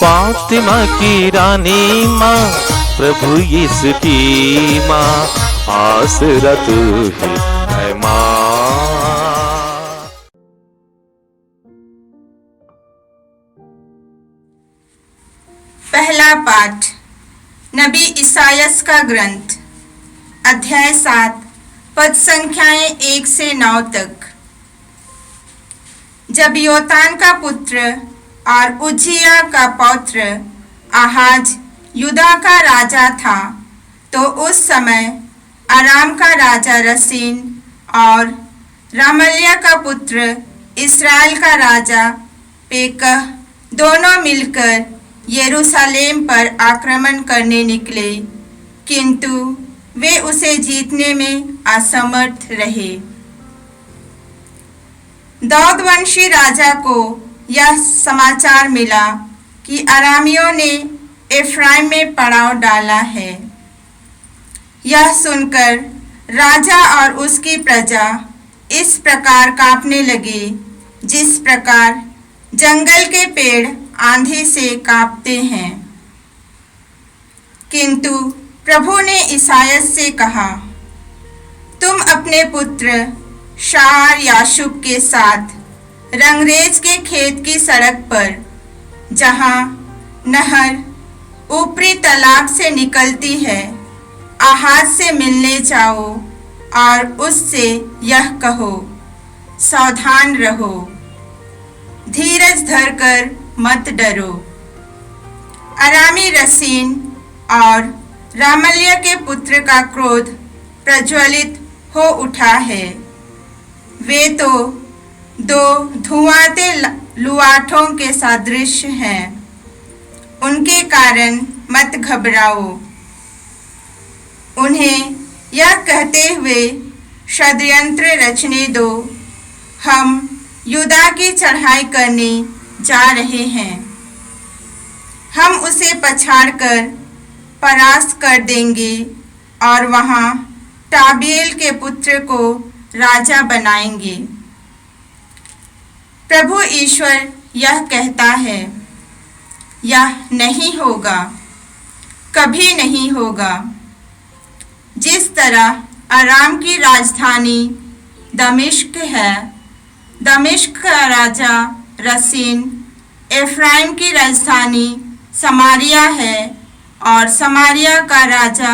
फातिमा की रानी माँ, प्रभु यीशु की माँ, आसरा तू ही है माँ। पहला पाठ नबी इसायास का ग्रंथ, अध्याय 7, पद संख्याएं 1 से 9 तक। जब योतान का पुत्र और उज्जिया का पौत्र आहाज यूदा का राजा था, तो उस समय अराम का राजा रसीन और रामल्याह का पुत्र इस्राएल का राजा पेकह दोनों मिलकर यरूशलेम पर आक्रमण करने निकले, किंतु वे उसे जीतने में असमर्थ रहे। दाऊद वंशी राजा को यह समाचार मिला कि अरामियों ने एफ्राइम में पड़ाव डाला है। यह सुनकर राजा और उसकी प्रजा इस प्रकार कांपने लगे, जिस प्रकार जंगल के पेड़ आंधी से कांपते हैं। किंतु प्रभु ने इसायास से कहा, तुम अपने पुत्र शार याशूब के साथ रंगरेज के खेत की सड़क पर, जहां नहर ऊपरी तालाब से निकलती है, आहाज से मिलने जाओ और उससे यह कहो, सावधान रहो, धीरज धरकर मत डरो। अरामी रसीन और रामल्याह के पुत्र का क्रोध प्रज्वलित हो उठा है। वे तो दो धुआंते लुआठों के सदृश हैं। उनके कारण मत घबराओ। उन्हें यह कहते हुए षड्यंत्र रचने दो, हम यूदा की चढ़ाई करने जा रहे हैं। हम उसे पछाड़कर परास्त कर देंगे और वहां टाबिएल के पुत्र को राजा बनाएंगे। प्रभु ईश्वर यह कहता है, यह नहीं होगा, कभी नहीं होगा। जिस तरह अराम की राजधानी दमिश्क है, दमिश्क का राजा रसीन, एफ्राइम की राजधानी समारिया है और समारिया का राजा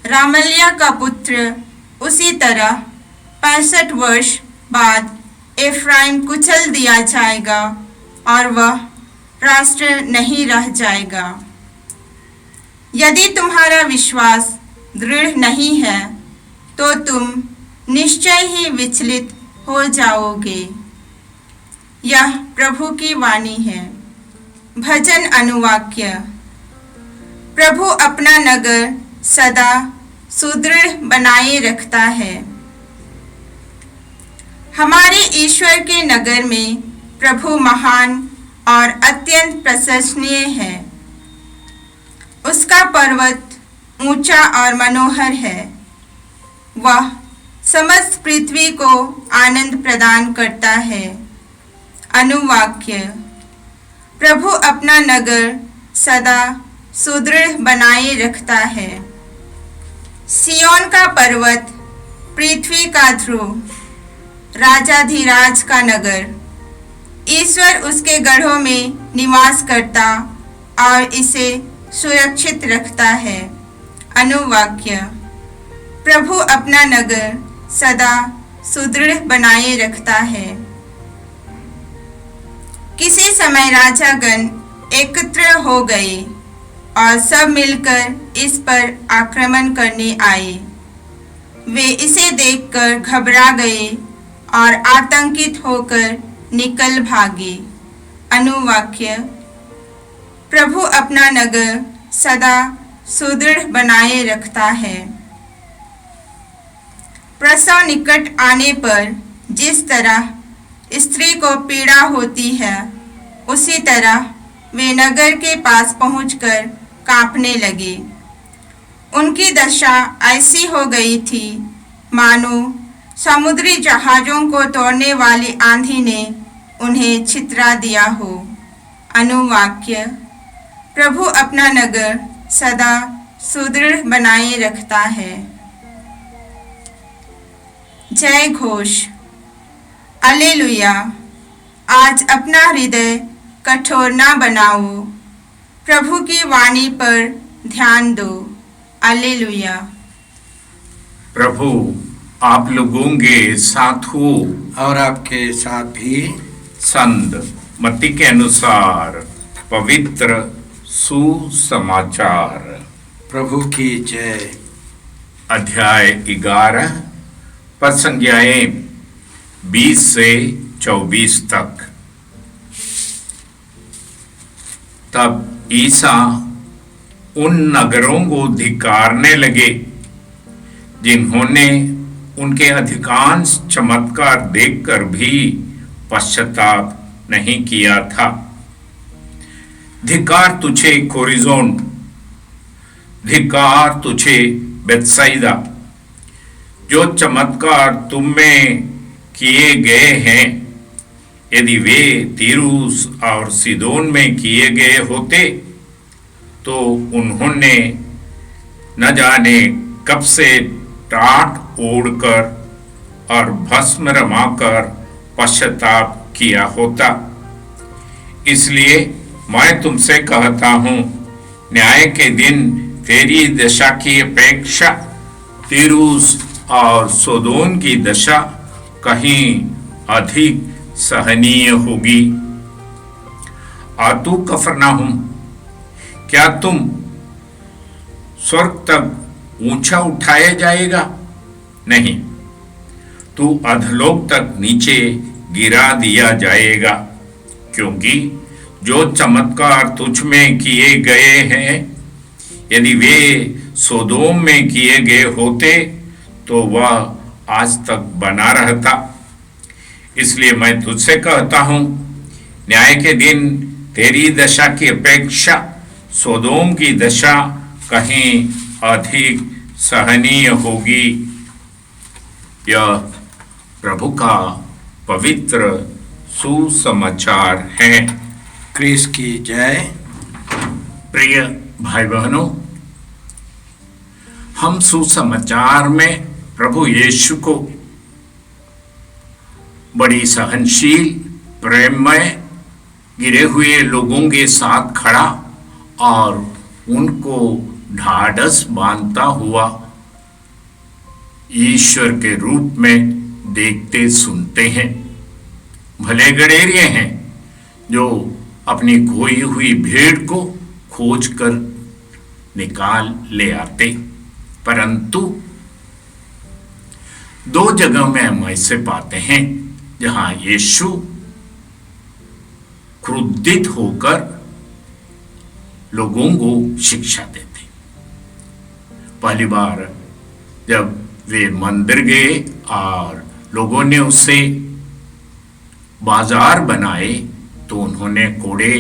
रामल्याह का पुत्र, उसी तरह 65 वर्ष बाद एफ्राइम कुचल दिया जाएगा और वह राष्ट्र नहीं रह जाएगा। यदि तुम्हारा विश्वास दृढ़ नहीं है तो तुम निश्चय ही विचलित हो जाओगे। यह प्रभु की वाणी है। भजन अनुवाक्य। प्रभु अपना नगर सदा सुदृढ़ बनाए रखता है। हमारे ईश्वर के नगर में प्रभु महान और अत्यंत प्रशंसनीय है। उसका पर्वत ऊंचा और मनोहर है। वह समस्त पृथ्वी को आनंद प्रदान करता है। अनुवाक्य। प्रभु अपना नगर सदा सुदृढ़ बनाए रखता है। सियोन का पर्वत, पृथ्वी का ध्रुव, राजाधिराज का नगर, ईश्वर उसके गढ़ों में निवास करता और इसे सुरक्षित रखता है। अनुवाक्य। प्रभु अपना नगर सदा सुदृढ़ बनाए रखता है। किसी समय राजागण एकत्र हो गए और सब मिलकर इस पर आक्रमण करने आए। वे इसे देखकर घबरा गए और आतंकित होकर निकल भागे। अनुवाक्य। प्रभु अपना नगर सदा सुदृढ़ बनाए रखता है। प्रसव निकट आने पर जिस तरह स्त्री को पीड़ा होती है, उसी तरह वे नगर के पास पहुंचकर कांपने लगे। उनकी दशा ऐसी हो गई थी मानो समुद्री जहाज़ों को तोड़ने वाली आंधी ने उन्हें छितरा दिया हो। अनुवाक्य। प्रभु अपना नगर सदा सुदृढ़ बनाए रखता है। जय घोष। अलेलुया। आज अपना हृदय कठोर ना बनाओ, प्रभु की वाणी पर ध्यान दो। अलेलुया। प्रभु आप लोगों के साथ हो और आपके साथ भी। संत मत्ती के अनुसार पवित्र सुसमाचार। प्रभु की जय। अध्याय 11 पद संज्ञाएं 20 से 24 तक। तब ईसा उन नगरों को धिक्कारने लगे जिन्होंने उनके अधिकांश चमत्कार देखकर भी पश्चाताप नहीं किया था। धिक्कार तुझे कोरिजोन, धिक्कार तुझे बेतसैदा, जो चमत्कार तुम में किए गए हैं, यदि वे तीरूस और सीदोन में किए गए होते तो उन्होंने न जाने कब से टाट ओढ़कर और भस्म रमाकर पश्चाताप किया होता। इसलिए मैं तुमसे कहता हूं, न्याय के दिन तेरी दशा की अपेक्षा तीरूस और सोदोन की दशा कहीं अधिक सहनीय होगी। और तू कफरनाहुम, क्या तुम स्वर्ग तक ऊंचा उठाया जाएगा? नहीं, तू अधलोक तक नीचे गिरा दिया जाएगा। क्योंकि जो चमत्कार तुझ में किए गए हैं, यदि वे सोदोम में किए गए होते तो वह आज तक बना रहता। इसलिए मैं तुझसे कहता हूं, न्याय के दिन तेरी दशा की अपेक्षा सोदोम की दशा कहीं अधिक सहनीय होगी। यह प्रभु का पवित्र सुसमाचार है। क्रिस की जय। प्रिय भाई बहनों, हम सुसमाचार में प्रभु यीशु को बड़ी सहनशील, प्रेममय, गिरे हुए लोगों के साथ खड़ा और उनको ढाढ़स बांधता हुआ ईश्वर के रूप में देखते सुनते हैं। भले गडेरिए हैं जो अपनी खोई हुई भेड़ को खोज कर निकाल ले आते, परंतु दो जगह में हम ऐसे पाते हैं जहां यीशु क्रुद्धित होकर लोगों को शिक्षा देते। पहली बार जब वे मंदिर गए और लोगों ने उससे बाजार बनाए तो उन्होंने कोड़े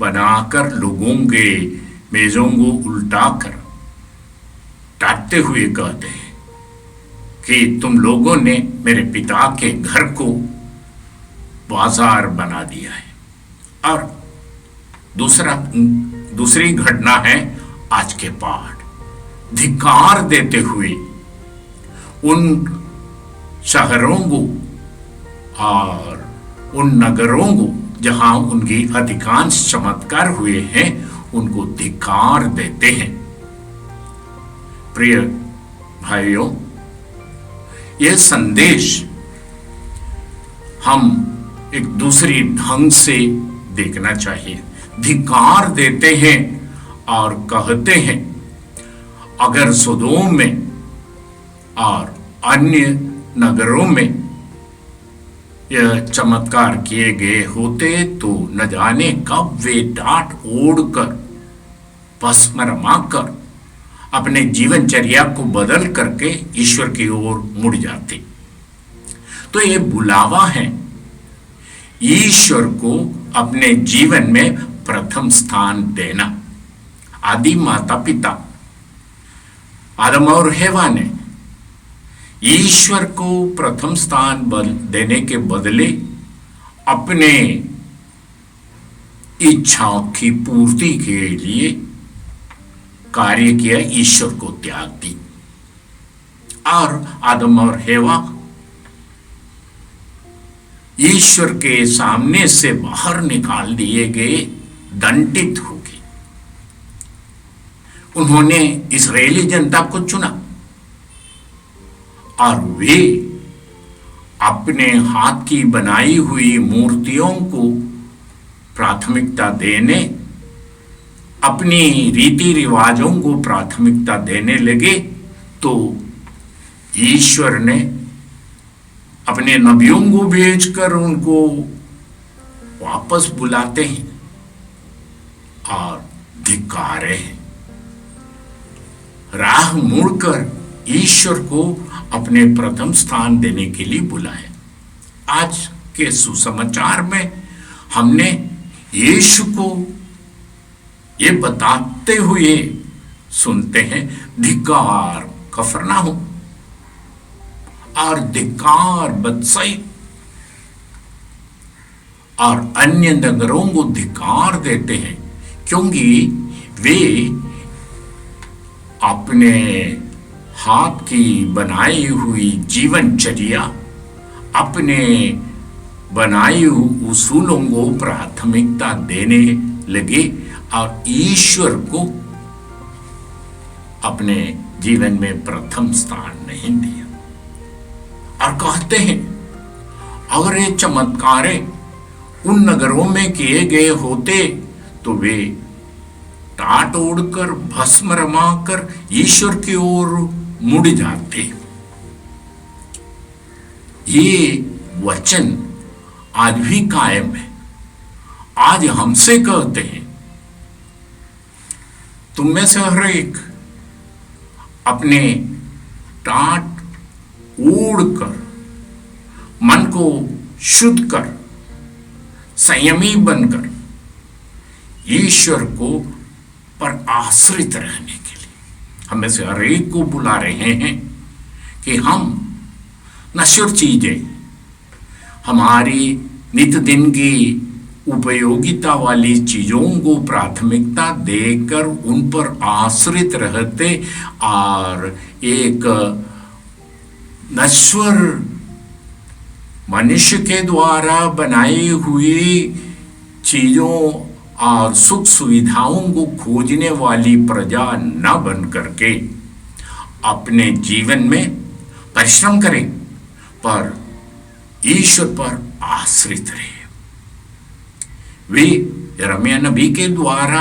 बनाकर लोगों के मेजों को उल्टाकर डांटते हुए कहते हैं कि तुम लोगों ने मेरे पिता के घर को बाजार बना दिया है। और दूसरी घटना है आज के पाठ, धिक्कार देते हुए उन शहरों को और उन नगरों को जहां उनकी अधिकांश चमत्कार हुए हैं, उनको धिक्कार देते हैं। प्रिय भाइयों, यह संदेश हम एक दूसरी ढंग से देखना चाहिए। धिक्कार देते हैं और कहते हैं, अगर सोदोम में और अन्य नगरों में यह चमत्कार किए गए होते तो न जाने कब वे डांट ओढ़कर, भस्म रमाकर अपने जीवनचर्या को बदल करके ईश्वर की ओर मुड़ जाते। तो ये बुलावा है ईश्वर को अपने जीवन में प्रथम स्थान देना। आदि माता पिता आदम और हेवा ने ईश्वर को प्रथम स्थान देने के बदले अपने इच्छाओं की पूर्ति के लिए कार्य किया, ईश्वर को त्याग दी और आदम और हेवा ईश्वर के सामने से बाहर निकाल दिए गए, दंडित हो गए। उन्होंने इस्राएली जनता को चुना और वे अपने हाथ की बनाई हुई मूर्तियों को प्राथमिकता देने, अपनी रीति रिवाजों को प्राथमिकता देने लगे, तो ईश्वर ने अपने नबियों को भेजकर उनको वापस बुलाते हैं और धिक्कारे हैं। राह मुड़कर ईश्वर को अपने प्रथम स्थान देने के लिए बुलाए। आज के सुसमाचार में हमने यीशु को ये बताते हुए सुनते हैं, धिक्कार कफरनहूम और धिक्कार बत्सई और अन्य नगरों को धिक्कार देते हैं, क्योंकि वे अपने हाथ की बनाई हुई जीवनचर्या, अपने बनाई हुई उसूलों को प्राथमिकता देने लगे और ईश्वर को अपने जीवन में प्रथम स्थान नहीं दिया। और कहते हैं अगर ये चमत्कारें उन नगरों में किए गए होते तो वे टाट ओढ़कर भस्म रमाकर ईश्वर की ओर मुड़ जाते। ये वचन आज भी कायम है। आज हमसे कहते हैं, तुम में से हर एक अपने टाट ओढ़कर मन को शुद्ध कर, संयमी बनकर ईश्वर को पर आश्रित रहने के लिए हमें से हर एक को बुला रहे हैं कि हम नश्वर चीजें, हमारी नित्य दिन की उपयोगिता वाली चीजों को प्राथमिकता देकर उन पर आश्रित रहते और एक नश्वर मनुष्य के द्वारा बनाई हुई चीजों और सुख सुविधाओं को खोजने वाली प्रजा न बन करके अपने जीवन में परिश्रम करें, पर ईश्वर पर आश्रित रहे। वे यिर्मयाह नबी के द्वारा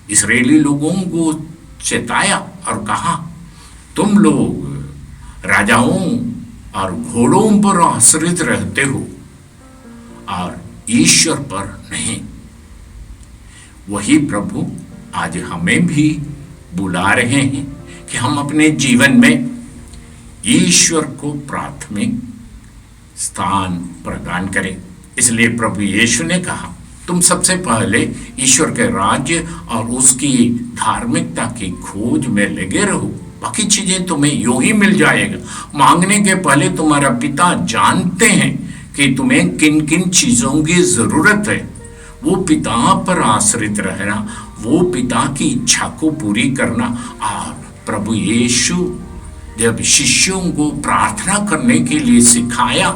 इस्राएली लोगों को चेताया और कहा, तुम लोग राजाओं और घोड़ों पर आश्रित रहते हो और ईश्वर पर नहीं। वही प्रभु आज हमें भी बुला रहे हैं कि हम अपने जीवन में ईश्वर को प्राथमिक स्थान प्रदान करें। इसलिए प्रभु यीशु ने कहा, तुम सबसे पहले ईश्वर के राज्य और उसकी धार्मिकता की खोज में लगे रहो, बाकी चीजें तुम्हें यूं ही मिल जाएगा। मांगने के पहले तुम्हारा पिता जानते हैं कि तुम्हें किन किन चीजों की जरूरत है। वो पिता पर आश्रित रहना, वो पिता की इच्छा को पूरी करना। और प्रभु यीशु जब शिष्यों को प्रार्थना करने के लिए सिखाया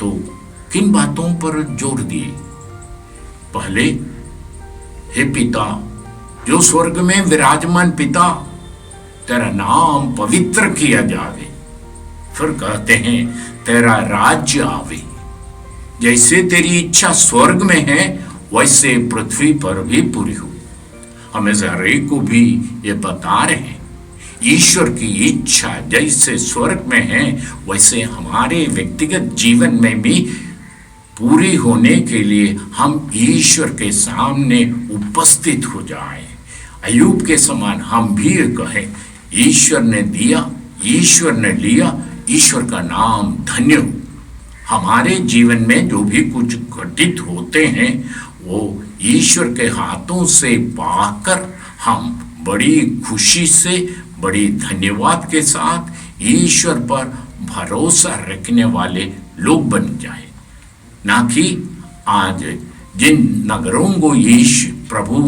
तो किन बातों पर जोर दिए? पहले, हे पिता जो स्वर्ग में विराजमान पिता, तेरा नाम पवित्र किया जावे। फिर कहते हैं, तेरा राज्य आवे, जैसे तेरी इच्छा स्वर्ग में है वैसे पृथ्वी पर भी पूरी हो। हमें हर एक को भी ये बता रहे हैं, ईश्वर की इच्छा जैसे स्वर्ग में है वैसे हमारे व्यक्तिगत जीवन में भी पूरी होने के लिए हम ईश्वर के सामने उपस्थित हो जाएं। अय्यूब के समान हम भी कहें, ईश्वर ने दिया, ईश्वर ने लिया, ईश्वर का नाम धन्य हो। हमारे जीवन में जो भी कुछ घटित होते हैं वो ईश्वर के हाथों से पाकर हम बड़ी खुशी से, बड़ी धन्यवाद के साथ ईश्वर पर भरोसा रखने वाले लोग बन जाए, ना कि आज जिन नगरों को यीशु प्रभु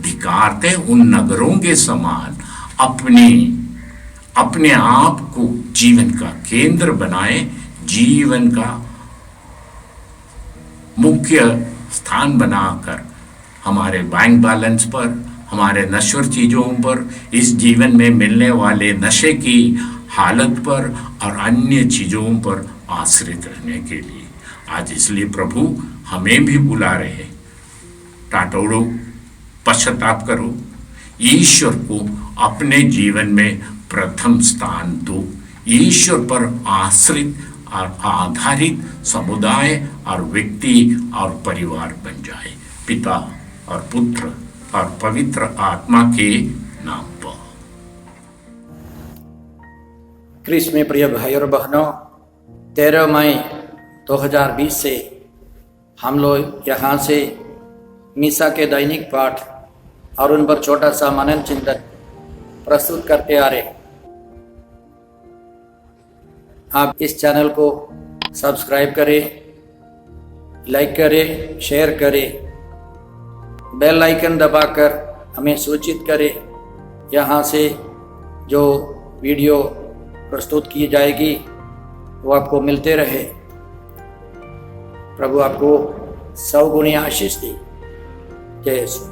धिक्कारते उन नगरों के समान अपने आप को जीवन का केंद्र बनाए, जीवन का मुख्य स्थान बनाकर हमारे बैंक बैलेंस पर, हमारे नश्वर चीजों पर, इस जीवन में मिलने वाले नशे की हालत पर और अन्य चीजों पर आश्रित रहने के लिए आज इसलिए प्रभु हमें भी बुला रहे, टाटोड़ो, पश्चाताप करो, ईश्वर को अपने जीवन में प्रथम स्थान दो, ईश्वर पर आश्रित और आधारित समुदाय और व्यक्ति और परिवार बन जाए, पिता और पुत्र और पवित्र आत्मा के नाम पर। क्रिस्त में प्रिय भाई और बहनों, 13 मई 2020 से हम लोग यहाँ से मीसा के दैनिक पाठ और उन पर छोटा सा मनन चिंतन प्रस्तुत करते आ रहे। आप इस चैनल को सब्सक्राइब करें, लाइक करें, शेयर करें, बेल आइकन दबाकर हमें सूचित करें। यहाँ से जो वीडियो प्रस्तुत की जाएगी वो आपको मिलते रहे। प्रभु आपको 100 गुनी आशीष दी। जय यीशु।